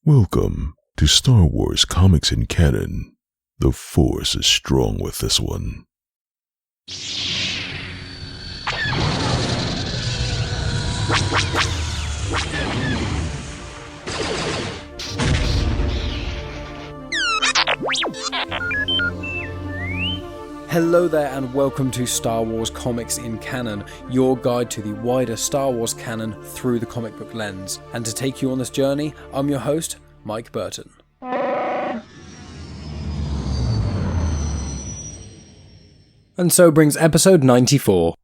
Welcome to Star Wars Comics in Canon. The Force is strong with this one. Hello there and welcome to Star Wars Comics in Canon, your guide to the wider Star Wars canon through the comic book lens. And to take you on this journey, I'm your host, Mike Burton. And so brings episode 94.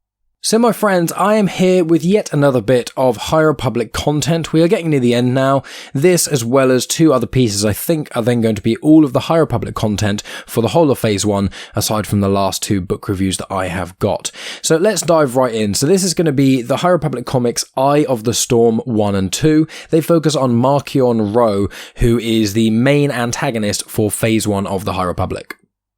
So my friends, I am here with yet another bit of High Republic content. We are getting near the end now. This, as well as two other pieces, I think are then going to be all of the High Republic content for the whole of Phase 1, aside from the last two book reviews that I have got. So let's dive right in. So this is going to be the High Republic comics Eye of the Storm 1 and 2. They focus on Marchion Ro, who is the main antagonist for Phase 1 of the High Republic.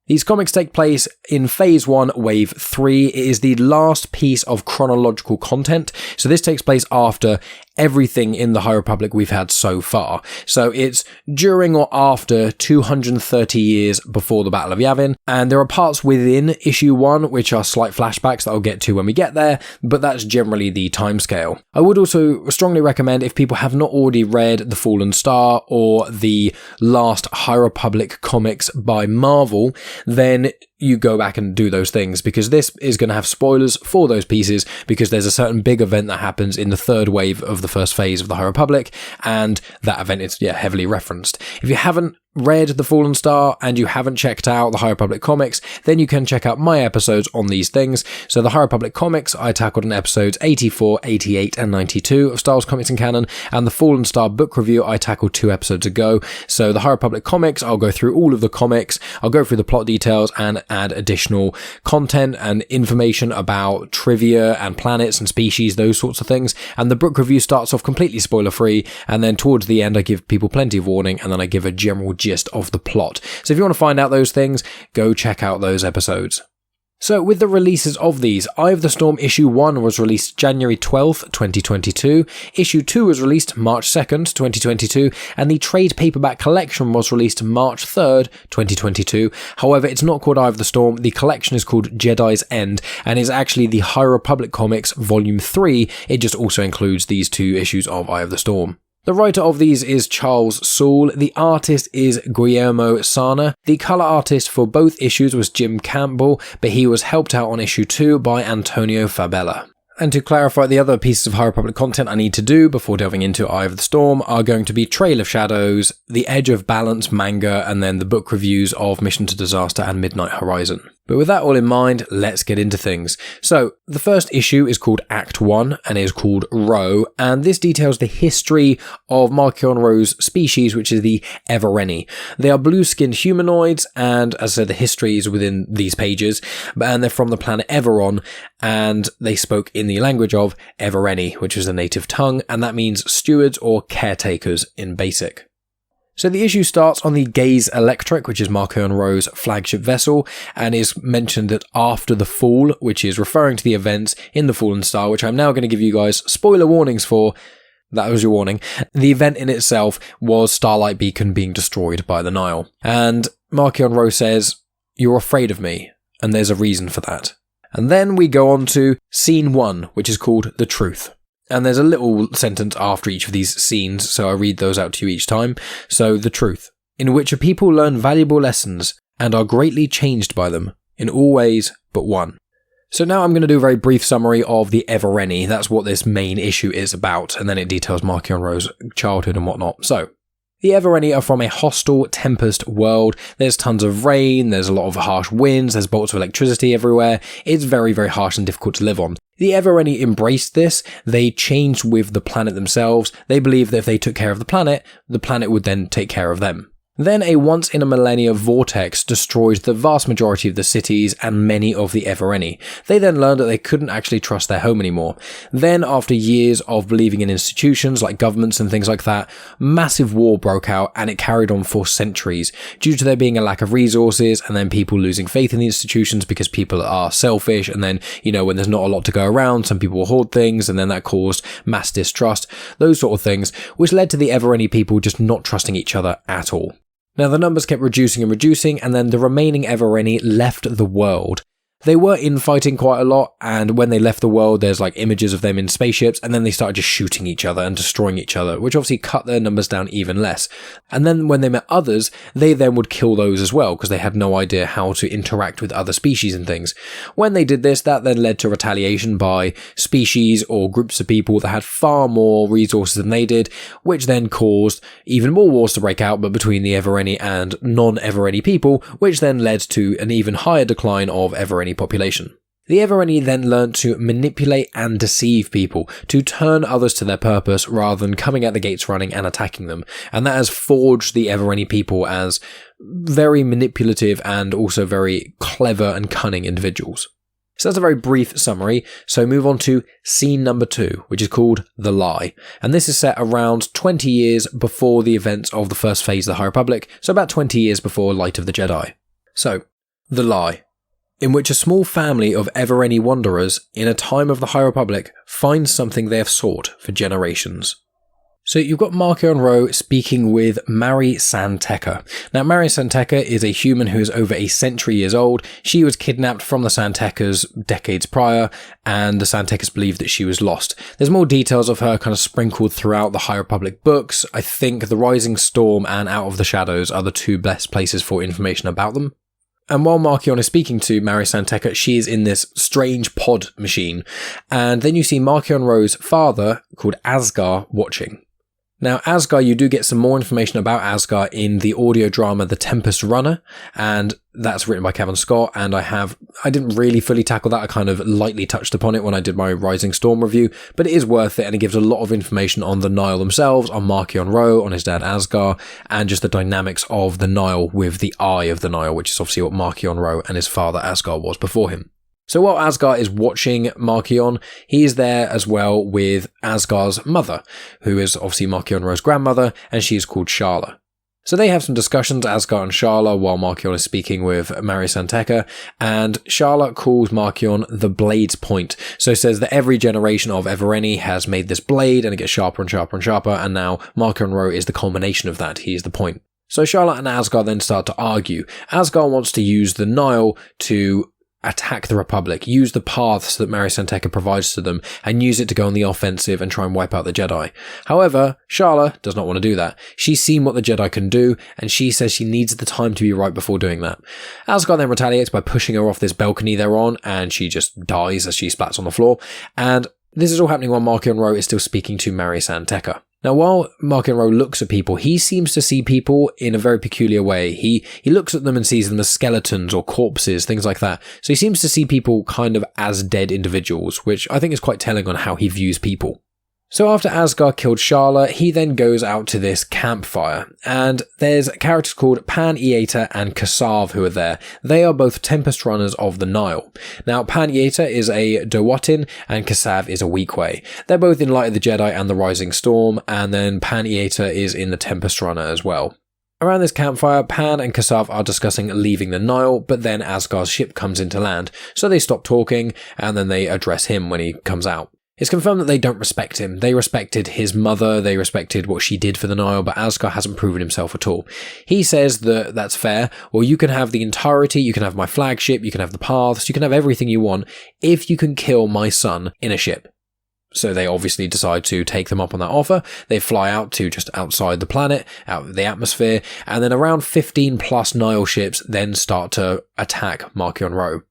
These comics take place in Phase 1, Wave 3. It is the last piece of chronological content, so this takes place after everything in the High Republic we've had so far. So it's during or after 230 years before the Battle of Yavin, and there are parts within Issue 1 which are slight flashbacks that I'll get to when we get there, but that's generally the timescale. I would also strongly recommend, if people have not already read The Fallen Star or the last High Republic comics by Marvel, then you go back and do those things, because this is going to have spoilers for those pieces, because there's a certain big event that happens in the third wave of the first phase of the High Republic, and that event is heavily referenced. If you haven't read The Fallen Star and you haven't checked out the High Republic comics, then you can check out my episodes on these things. So the High Republic comics I tackled in episodes 84, 88 and 92 of Star Wars Comics in Canon, and the Fallen Star book review I tackled 2 episodes ago. So the High Republic comics, I'll go through all of the comics, I'll go through the plot details and add additional content and information about trivia and planets and species, those sorts of things. And the book review starts off completely spoiler free, and then towards the end I give people plenty of warning, and then I give a general gist of the plot. So if you want to find out those things, go check out those episodes. So with the releases of these, Eye of the Storm Issue 1 was released January 12th, 2022, Issue 2 was released March 2nd, 2022, and the trade paperback collection was released March 3rd, 2022. However, it's not called Eye of the Storm, the collection is called Jedi's End, and is actually the High Republic Comics Volume 3, it just also includes these 2 issues of Eye of the Storm. The writer of these is Charles Soule, the artist is Guillermo Sanna, the colour artist for both issues was Jim Campbell, but he was helped out on issue 2 by Antonio Fabela. And to clarify, the other pieces of High Republic content I need to do before delving into Eye of the Storm are going to be Trail of Shadows, the Edge of Balance manga, and then the book reviews of Mission to Disaster and Midnight Horizon. But with that all in mind, let's get into things. So, the first issue is called Act 1 and is called Ro, and this details the history of Marchion Ro's species, which is the Evereni. They are blue-skinned humanoids, and as I said, the history is within these pages, and they're from the planet Everon, and they spoke in the language of Evereni, which is the native tongue, and that means stewards or caretakers in basic. So the issue starts on the Gaze Electric, which is Marchion Ro's flagship vessel, and is mentioned that after the fall, which is referring to the events in The Fallen Star, which I'm now going to give you guys spoiler warnings for. That was your warning. The event in itself was Starlight Beacon being destroyed by the Nihil. And Marchion Ro says, "You're afraid of me, and there's a reason for that." And then we go on to Scene 1, which is called The Truth. And there's a little sentence after each of these scenes, so I read those out to you each time. So, The Truth, in which a people learn valuable lessons and are greatly changed by them, in all ways but one. So now I'm going to do a very brief summary of the Evereni. That's what this main issue is about, and then it details Marchion Ro's childhood and whatnot. So, the Evereni are from a hostile Tempest world. There's tons of rain, there's a lot of harsh winds, there's bolts of electricity everywhere. It's very, very harsh and difficult to live on. The Evereni embraced this. They changed with the planet themselves. They believed that if they took care of the planet would then take care of them. Then a once-in-a-millennia vortex destroyed the vast majority of the cities and many of the Evereni. They then learned that they couldn't actually trust their home anymore. Then, after years of believing in institutions like governments and things like that, massive war broke out and it carried on for centuries due to there being a lack of resources and then people losing faith in the institutions because people are selfish, and then, when there's not a lot to go around, some people will hoard things, and then that caused mass distrust, those sort of things, which led to the Evereni people just not trusting each other at all. Now, the numbers kept reducing and reducing, and then the remaining Evereni left the world. They were infighting quite a lot, and when they left the world, there's images of them in spaceships, and then they started just shooting each other and destroying each other, which obviously cut their numbers down even less. And then when they met others, they then would kill those as well, because they had no idea how to interact with other species and things. When they did this, that then led to retaliation by species or groups of people that had far more resources than they did, which then caused even more wars to break out, but between the Evereni and non-Evereni people, which then led to an even higher decline of Evereni population. The Evereni then learned to manipulate and deceive people, to turn others to their purpose rather than coming at the gates running and attacking them, and that has forged the Evereni people as very manipulative and also very clever and cunning individuals. So that's a very brief summary, so move on to scene number 2, which is called The Lie, and this is set around 20 years before the events of the first phase of the High Republic, so about 20 years before Light of the Jedi. So, The Lie, in which a small family of Evereni wanderers in a time of the High Republic finds something they have sought for generations. So you've got Marchion Ro speaking with Mari San Tekka. Now, Mari San Tekka is a human who is over a century years old. She was kidnapped from the San Tekkas decades prior, and the San Tekkas believe that she was lost. There's more details of her kind of sprinkled throughout the High Republic books. I think The Rising Storm and Out of the Shadows are the two best places for information about them. And while Marchion is speaking to Mari San Tekka, she is in this strange pod machine. And then you see Marchion Ro's father, called Asgar, watching. Now, Asgar, you do get some more information about Asgar in the audio drama The Tempest Runner, and that's written by Kevin Scott, and I didn't really fully tackle that. I kind of lightly touched upon it when I did my Rising Storm review, but it is worth it, and it gives a lot of information on the Nihil themselves, on Marchion Ro, on his dad Asgar, and just the dynamics of the Nihil with the Eye of the Nihil, which is obviously what Marchion Ro and his father Asgar was before him. So while Asgar is watching Marchion, he is there as well with Asgar's mother, who is obviously Marchion Ro's grandmother, and she is called Sharla. So they have some discussions, Asgar and Sharla, while Marchion is speaking with Mari San Tekka, and Sharla calls Marchion the Blade's Point. So says that every generation of Evereni has made this blade, and it gets sharper and sharper and sharper, and now Marchion Ro is the culmination of that. He is the point. So Sharla and Asgar then start to argue. Asgar wants to use the Nihil to attack the Republic, use the paths that Mari San Tekka provides to them, and use it to go on the offensive and try and wipe out the Jedi. However, Sharla does not want to do that. She's seen what the Jedi can do, and she says she needs the time to be right before doing that. Asgar then retaliates by pushing her off this balcony they're on, and she just dies as she splats on the floor, and this is all happening while Marchion Ro is still speaking to Mari San Tekka. Now, while Marchion Ro looks at people, he seems to see people in a very peculiar way. He looks at them and sees them as skeletons or corpses, things like that. So he seems to see people kind of as dead individuals, which I think is quite telling on how he views people. So after Asgar killed Sharla, he then goes out to this campfire, and there's characters called Pan Ieta and Kasav who are there. They are both Tempest Runners of the Nihil. Now, Pan Ieta is a Dowatin, and Kasav is a Weequay. They're both in Light of the Jedi and the Rising Storm, and then Pan Ieta is in the Tempest Runner as well. Around this campfire, Pan and Kasav are discussing leaving the Nihil, but then Asgar's ship comes into land, so they stop talking, and then they address him when he comes out. It's confirmed that they don't respect him. They respected his mother, they respected what she did for the Nihil, but Asgar hasn't proven himself at all. He says that that's fair. Well, you can have the entirety, you can have my flagship, you can have the paths, you can have everything you want, if you can kill my son in a ship. So they obviously decide to take them up on that offer. They fly out to just outside the planet, out of the atmosphere, and then around 15 plus Nihil ships then start to attack Marchion Ro.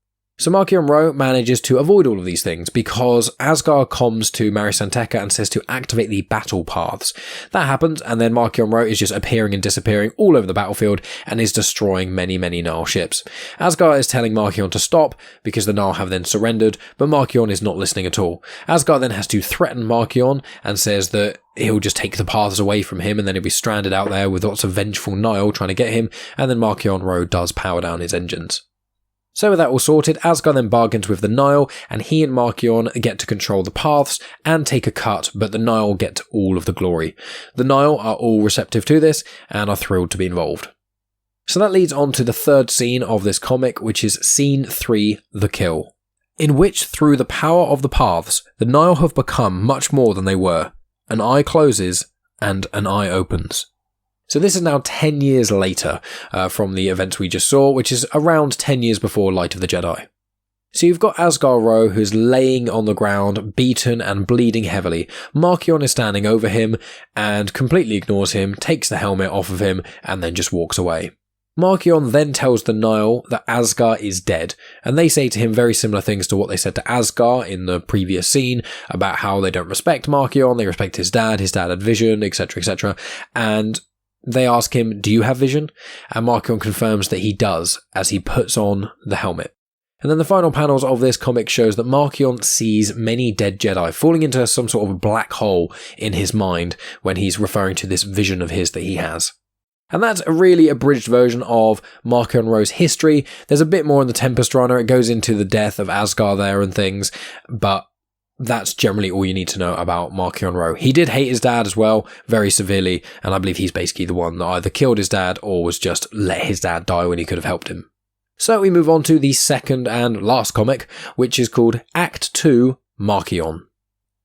So Marchion Ro manages to avoid all of these things because Asgar comms to Mary Santeca and says to activate the battle paths. That happens, and then Marchion Ro is just appearing and disappearing all over the battlefield and is destroying many Nihil ships. Asgar is telling Marchion to stop because the Nihil have then surrendered, but Marchion is not listening at all. Asgar then has to threaten Marchion and says that he'll just take the paths away from him and then he'll be stranded out there with lots of vengeful Nihil trying to get him, and then Marchion Ro does power down his engines. So with that all sorted, Asgar then bargains with the Nihil, and he and Marchion get to control the paths and take a cut, but the Nihil get all of the glory. The Nihil are all receptive to this and are thrilled to be involved. So that leads on to the third scene of this comic, which is Scene 3, The Kill, in which through the power of the paths, the Nihil have become much more than they were. An eye closes and an eye opens. So this is now 10 years later from the events we just saw, which is around 10 years before Light of the Jedi. So you've got Asgar Ro, who's laying on the ground, beaten and bleeding heavily. Marchion is standing over him and completely ignores him, takes the helmet off of him, and then just walks away. Marchion then tells the Nihil that Asgar is dead, and they say to him very similar things to what they said to Asgar in the previous scene, about how they don't respect Marchion, they respect his dad had vision, etc, etc, and they ask him, do you have vision? And Marchion confirms that he does as he puts on the helmet. And then the final panels of this comic shows that Marchion sees many dead Jedi falling into some sort of black hole in his mind when he's referring to this vision of his that he has. And that's a really abridged version of Marchion Ro's history. There's a bit more in the Tempest Runner. It goes into the death of Asgar there and things, but that's generally all you need to know about Marchion Ro. He did hate his dad as well, very severely, and I believe he's basically the one that either killed his dad or was just let his dad die when he could have helped him. So we move on to the second and last comic, which is called Act 2, Marchion.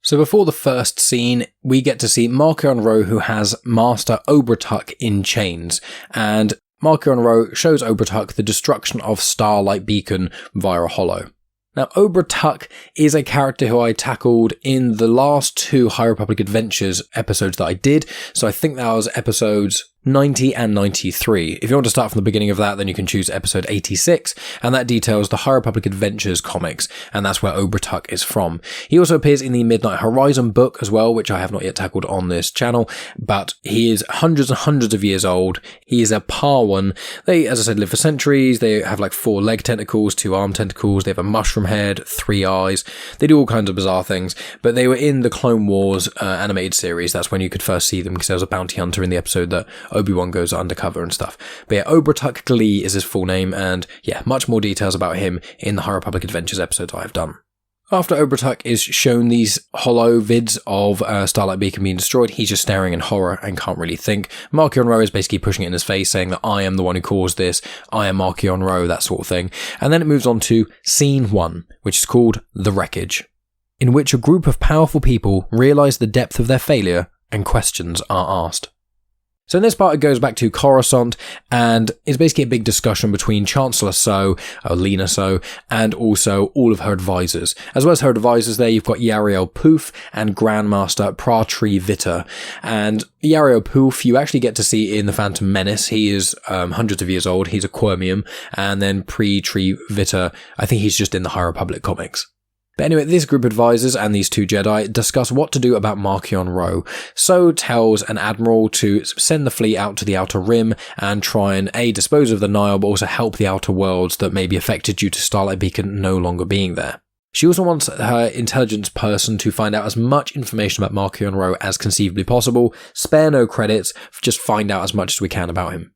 So before the first scene, we get to see Marchion Ro, who has Master Obratuk in chains, and Marchion Ro shows Obratuk the destruction of Starlight Beacon via a hollow. Now, Obratuk is a character who I tackled in the last 2 High Republic Adventures episodes that I did, so I think that was episodes 90 and 93. If you want to start from the beginning of that, then you can choose episode 86, and that details the High Republic Adventures comics, and that's where Obratuk is from. He also appears in the Midnight Horizon book as well, which I have not yet tackled on this channel, but he is hundreds and hundreds of years old. He is a Parwan. They, as I said, live for centuries. They have like 4 leg tentacles, 2 arm tentacles. They have a mushroom head, 3 eyes. They do all kinds of bizarre things, but they were in the Clone Wars animated series. That's when you could first see them, because there was a bounty hunter in the episode that Obi-Wan goes undercover and stuff. But yeah, Obratuk Glee is his full name, and yeah, much more details about him in the High Republic Adventures episodes I have done. After Obratuk is shown these hollow vids of Starlight Beacon being destroyed, he's just staring in horror and can't really think. Marchion Ro is basically pushing it in his face, saying that I am the one who caused this, I am Marchion Ro, that sort of thing. And then it moves on to Scene 1, which is called The Wreckage, in which a group of powerful people realise the depth of their failure and questions are asked. So in this part, it goes back to Coruscant, and it's basically a big discussion between Chancellor So, Lena So, and also all of her advisors. As well as her advisors there, you've got Yariel Poof and Grandmaster Pratri Vita. And Yariel Poof, you actually get to see in The Phantom Menace. He is hundreds of years old. He's a Quirmium. And then Pratri Vita, I think he's just in the High Republic comics. But anyway, this group of advisors and these 2 Jedi discuss what to do about Marchion Ro. So tells an admiral to send the fleet out to the Outer Rim and try and dispose of the Nihil, but also help the Outer Worlds that may be affected due to Starlight Beacon no longer being there. She also wants her intelligence person to find out as much information about Marchion Ro as conceivably possible, spare no credits, just find out as much as we can about him.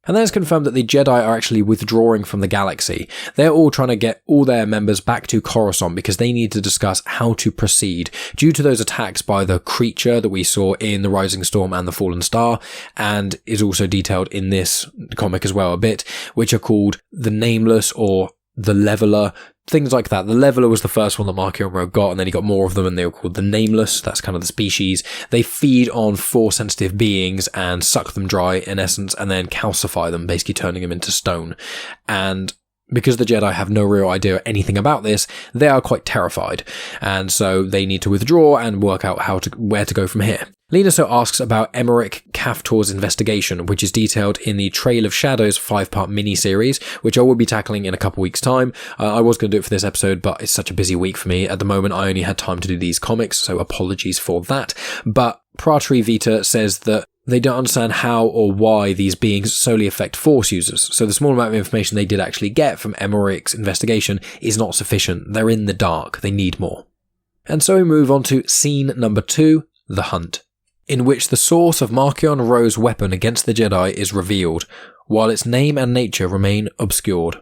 And then it's confirmed that the Jedi are actually withdrawing from the galaxy. They're all trying to get all their members back to Coruscant because they need to discuss how to proceed due to those attacks by the creature that we saw in The Rising Storm and The Fallen Star, and is also detailed in this comic as well a bit, which are called the Nameless or the Leveler, things like that. The Leveler was the first one that Marchion Ro got, and then he got more of them, and they were called the Nameless. That's kind of the species. They feed on Force-sensitive beings and suck them dry, in essence, and then calcify them, basically turning them into stone. And because the Jedi have no real idea anything about this, they are quite terrified, and so they need to withdraw and work out where to go from here. Lena so asks about Emmerich Kaftor's investigation, which is detailed in the Trail of Shadows 5-part mini-series, which I will be tackling in a couple weeks' time. I was going to do it for this episode, but it's such a busy week for me. At the moment, I only had time to do these comics, so apologies for that. But Praetri Vita says that they don't understand how or why these beings solely affect Force users, so the small amount of information they did actually get from Emmerich's investigation is not sufficient. They're in the dark. They need more. And so we move on to scene number 2, The Hunt, in which the source of Marchion Ro's weapon against the Jedi is revealed, while its name and nature remain obscured.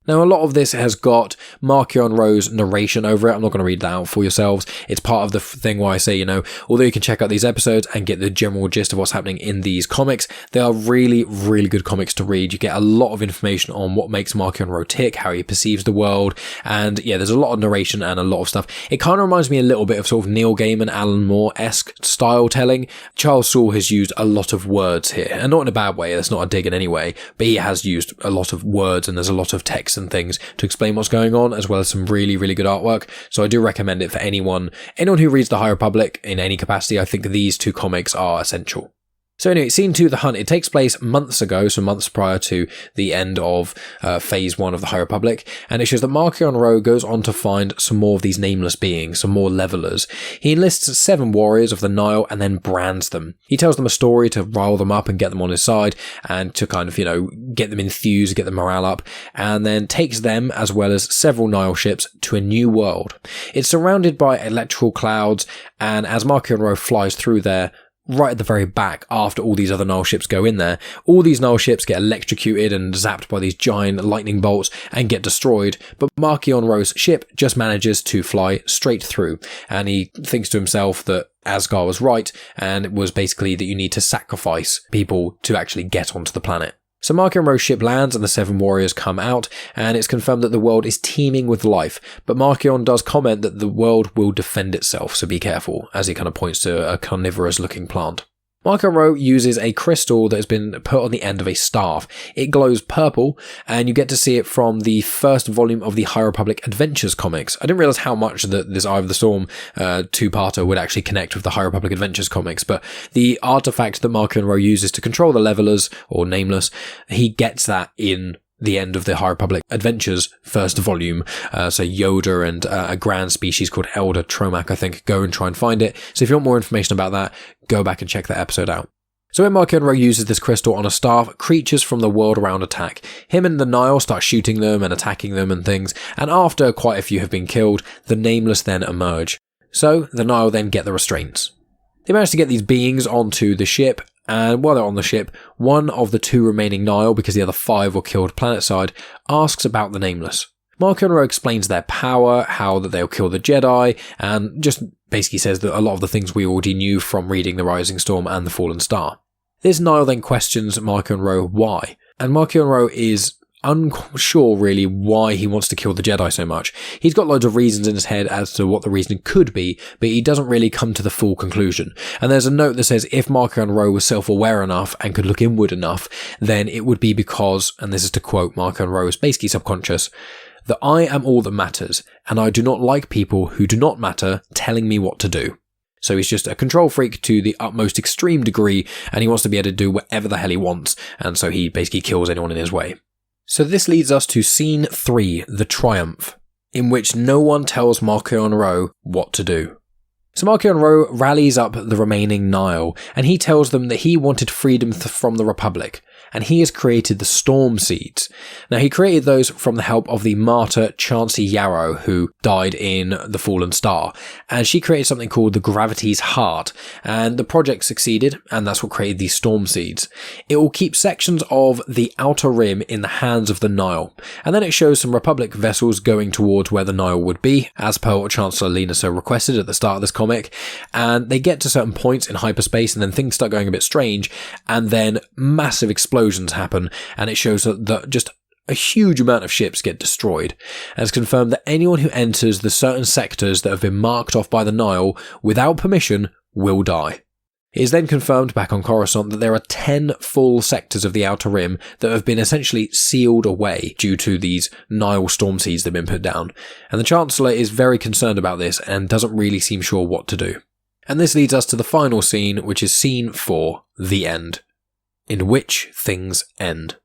Now, a lot of this has got Marchion Ro's narration over it. I'm not going to read that out for yourselves. It's part of the thing why I say, although you can check out these episodes and get the general gist of what's happening in these comics, they are really, really good comics to read. You get a lot of information on what makes Marchion Ro tick, how he perceives the world, and yeah, there's a lot of narration and a lot of stuff. It kind of reminds me a little bit of sort of Neil Gaiman, Alan Moore-esque style telling. Charles Soule has used a lot of words here, and not in a bad way, that's not a dig in any way, but he has used a lot of words and there's a lot of text and things to explain what's going on, as well as some really, really good artwork. So I do recommend it for anyone who reads the High Republic in any capacity. I think these 2 comics are essential. So anyway, scene 2, The Hunt, it takes place months ago, so months prior to the end of phase 1 of the High Republic, and it shows that Marchion Ro goes on to find some more of these nameless beings, some more levelers. He enlists 7 warriors of the Nihil and then brands them. He tells them a story to rile them up and get them on his side, and to kind of, get them enthused, get the morale up, and then takes them, as well as several Nihil ships, to a new world. It's surrounded by electrical clouds, and as Marchion Ro flies through there, right at the very back, after all these other Nihil ships go in there, all these Nihil ships get electrocuted and zapped by these giant lightning bolts and get destroyed, but Marchion Ro's ship just manages to fly straight through, and he thinks to himself that Asgar was right, and it was basically that you need to sacrifice people to actually get onto the planet. So Marchion Ro's ship lands and the 7 warriors come out, and it's confirmed that the world is teeming with life, but Marchion does comment that the world will defend itself, so be careful, as he kind of points to a carnivorous looking plant. Marchion Ro uses a crystal that has been put on the end of a staff. It glows purple, and you get to see it from the first volume of the High Republic Adventures comics. I didn't realise how much that this Eye of the Storm 2-parter would actually connect with the High Republic Adventures comics, but the artifact that Marchion Ro uses to control the levelers, or Nameless, he gets that in the end of the High Republic Adventures first volume. So Yoda and a grand species called Elder Tromac, I think, go and try and find it. So if you want more information about that, go back and check that episode out. So when Marchion Ro uses this crystal on a staff, creatures from the world around attack. Him and the Nihil start shooting them and attacking them and things, and after quite a few have been killed, the Nameless then emerge. So the Nihil then get the restraints. They manage to get these beings onto the ship, and while they're on the ship, one of the 2 remaining Nihil, because the other 5 were killed planetside, asks about the Nameless. Marchion Ro explains their power, how that they'll kill the Jedi, and just basically says that a lot of the things we already knew from reading The Rising Storm and The Fallen Star. This Nihil then questions Marchion Ro why, and Marchion Ro is unsure really why he wants to kill the Jedi so much. He's got loads of reasons in his head as to what the reason could be, but he doesn't really come to the full conclusion. And there's a note that says if Marchion Ro was self-aware enough and could look inward enough, then it would be because, and this is to quote Marchion Ro, is basically subconscious, that I am all that matters, and I do not like people who do not matter telling me what to do. So he's just a control freak to the utmost extreme degree, and he wants to be able to do whatever the hell he wants, and so he basically kills anyone in his way. So this leads us to scene 3, The Triumph, in which no one tells Marchion Ro what to do. So Marchion Ro rallies up the remaining Nihil, and he tells them that he wanted freedom from the Republic, and he has created the Storm Seeds. Now, he created those from the help of the martyr Chauncey Yarrow, who died in The Fallen Star, and she created something called the Gravity's Heart, and the project succeeded, and that's what created these Storm Seeds. It will keep sections of the Outer Rim in the hands of the Nihil, and then it shows some Republic vessels going towards where the Nihil would be, as per what Chancellor Lena so requested at the start of this comic, and they get to certain points in hyperspace, and then things start going a bit strange, and then massive explosions happen, and it shows that just a huge amount of ships get destroyed. And it's confirmed that anyone who enters the certain sectors that have been marked off by the Nihil without permission will die. It is then confirmed back on Coruscant that there are 10 full sectors of the Outer Rim that have been essentially sealed away due to these Nihil storm seeds that have been put down, and the Chancellor is very concerned about this and doesn't really seem sure what to do. And this leads us to the final scene, which is scene 4, The End, in which things end.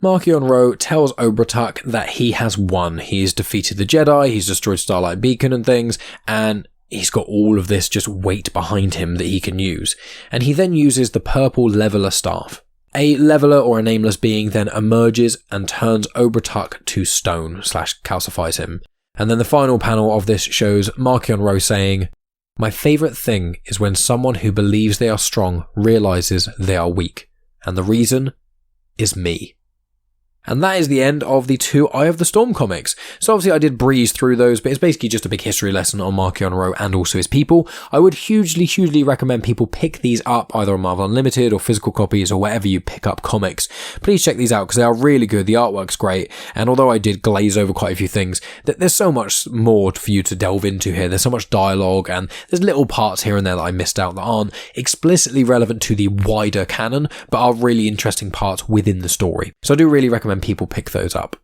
Marchion Ro tells Obratuk that he has won. He's defeated the Jedi, he's destroyed Starlight Beacon and things, and he's got all of this just weight behind him that he can use. And he then uses the purple leveler staff. A leveler or a nameless being then emerges and turns Obratuk to stone / calcifies him. And then the final panel of this shows Marchion Ro saying, "My favourite thing is when someone who believes they are strong realises they are weak. And the reason is me." And that is the end of the 2 Eye of the Storm comics. So obviously I did breeze through those, but it's basically just a big history lesson on Marchion Ro and also his people. I would hugely recommend people pick these up either on Marvel Unlimited or physical copies or wherever you pick up comics. Please check these out because they are really good. The artwork's great. And although I did glaze over quite a few things, there's so much more for you to delve into here. There's so much dialogue and there's little parts here and there that I missed out that aren't explicitly relevant to the wider canon, but are really interesting parts within the story. So I do really recommend people pick those up.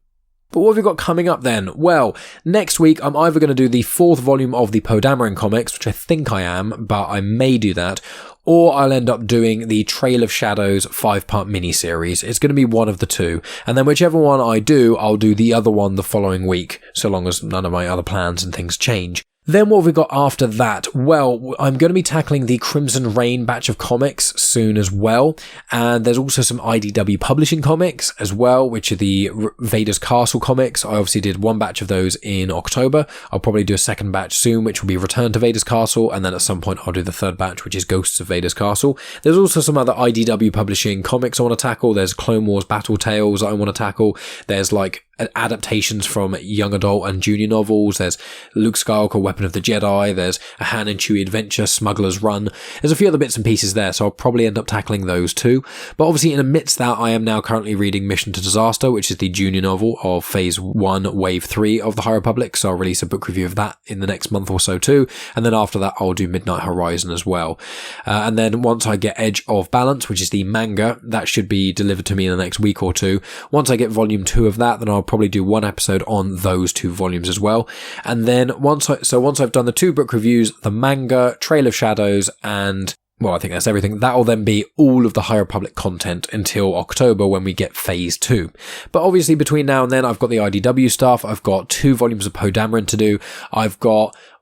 But what have we got coming up then? Well, next week I'm either going to do the 4th volume of the Poe Dameron comics, which I think I am, but I may do that, or I'll end up doing the Trail of Shadows 5-part miniseries. It's going to be one of the 2, and then whichever one I do, I'll do the other one the following week, so long as none of my other plans and things change. Then what have we got after that? Well, I'm going to be tackling the Crimson Reign batch of comics soon as well, and there's also some IDW publishing comics as well, which are the Vader's Castle comics. I obviously did one batch of those in October. I'll probably do a second batch soon, which will be Return to Vader's Castle, and then at some point I'll do the 3rd batch, which is Ghosts of Vader's Castle. There's also some other IDW publishing comics I want to tackle. There's Clone Wars Battle Tales I want to tackle. There's like adaptations from young adult and junior novels. There's Luke Skywalker, Weapon of the Jedi. There's a Han and Chewie adventure, Smuggler's Run. There's a few other bits and pieces there, so I'll probably end up tackling those too. But obviously in amidst that, I am now currently reading Mission to Disaster, which is the junior novel of Phase 1, Wave 3 of the High Republic, so I'll release a book review of that in the next month or so too. And then after that, I'll do Midnight Horizon as well. And then once I get Edge of Balance, which is the manga, that should be delivered to me in the next week or two. Once I get volume 2 of that, then I'll probably do one episode on those 2 volumes as well. And then once I've done the 2 book reviews, the manga, Trail of Shadows, and well, I think that's everything. That'll then be all of the High Republic content until October when we get Phase 2. But obviously between now and then, I've got the IDW stuff. I've got 2 volumes of Poe Dameron to do.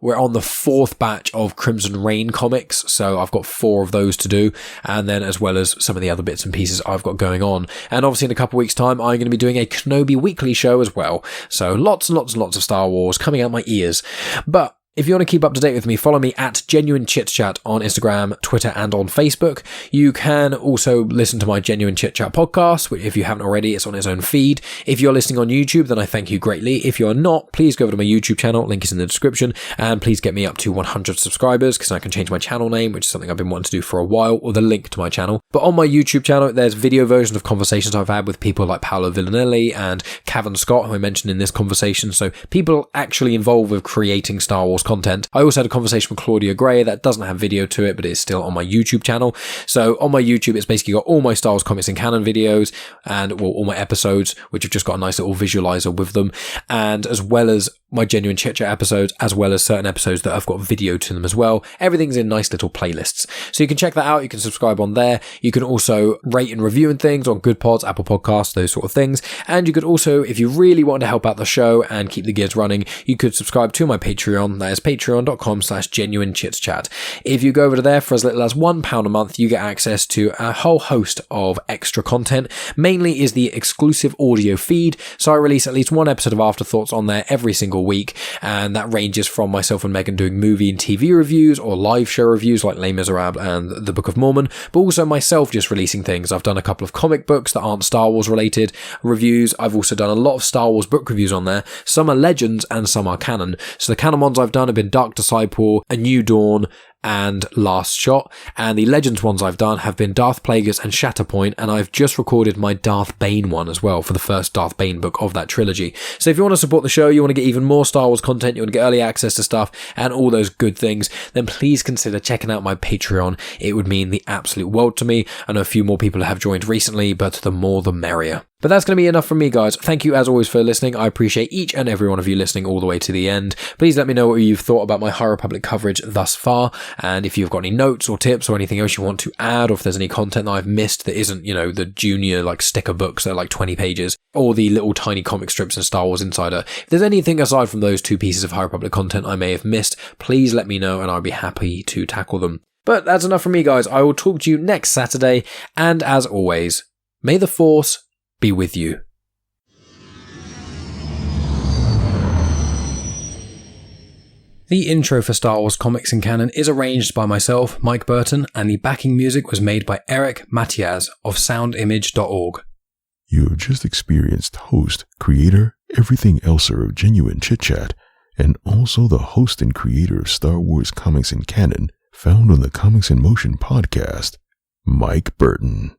We're on the 4th batch of Crimson Reign comics, so I've got 4 of those to do, and then as well as some of the other bits and pieces I've got going on. And obviously in a couple of weeks' time, I'm going to be doing a Kenobi weekly show as well. So lots and lots and lots of Star Wars coming out my ears. But if you want to keep up to date with me, follow me at Genuine Chit-Chat on Instagram, Twitter, and on Facebook. You can also listen to my Genuine Chit-Chat podcast, which if you haven't already, it's on its own feed. If you're listening on YouTube, then I thank you greatly. If you're not, please go over to my YouTube channel, link is in the description, and please get me up to 100 subscribers, because I can change my channel name, which is something I've been wanting to do for a while, or the link to my channel. But on my YouTube channel, there's video versions of conversations I've had with people like Paolo Villanelli and Cavan Scott, who I mentioned in this conversation, so people actually involved with creating Star Wars content. I also had a conversation with Claudia Gray that doesn't have video to it, but it's still on my YouTube channal. So on my YouTube, it's basically got all my Star Wars comics and canon videos and all my episodes, which have just got a nice little visualizer with them, and as well as my Genuine Chit-Chat episodes, as well as certain episodes that have got video to them as well. Everything's in nice little playlists. So you can check that out. You can subscribe on there. You can also rate and review and things on Good Pods, Apple Podcasts, those sort of things. And you could also, if you really want to help out the show and keep the gears running, you could subscribe to my Patreon. That is patreon.com/genuinechitchat. If you go over to there for as little as £1 a month, you get access to a whole host of extra content. Mainly is the exclusive audio feed. So I release at least one episode of Afterthoughts on there every single week, and that ranges from myself and Megan doing movie and TV reviews or live show reviews like Les Miserables and The Book of Mormon, but also myself just releasing things. I've done a couple of comic books that aren't Star Wars related reviews. I've also done a lot of Star Wars book reviews on there. Some are Legends and some are canon. So the canon ones I've done have been Dark Disciple, A New Dawn, and Last Shot, and the Legends ones I've done have been Darth Plagueis and Shatterpoint, and I've just recorded my Darth Bane one as well for the first Darth Bane book of that trilogy. So if you want to support the show, you want to get even more Star Wars content, you want to get early access to stuff and all those good things, then please consider checking out my Patreon. It would mean the absolute world to me. I know a few more people have joined recently, but the more the merrier. But that's going to be enough from me, guys. Thank you as always for listening. I appreciate each and every one of you listening all the way to the end. Please let me know what you've thought about my High Republic coverage thus far. And if you've got any notes or tips or anything else you want to add, or if there's any content that I've missed that isn't, the junior sticker books that are 20 pages, or the little tiny comic strips in Star Wars Insider, if there's anything aside from those 2 pieces of High Republic content I may have missed, please let me know and I'll be happy to tackle them. But that's enough from me, guys. I will talk to you next Saturday, and as always, may the Force be with you. The intro for Star Wars Comics in Canon is arranged by myself, Mike Burton, and the backing music was made by Eric Matias of soundimage.org. You have just experienced host, creator, everything elser of Genuine Chit-Chat, and also the host and creator of Star Wars Comics in Canon, found on the Comics in Motion podcast, Mike Burton.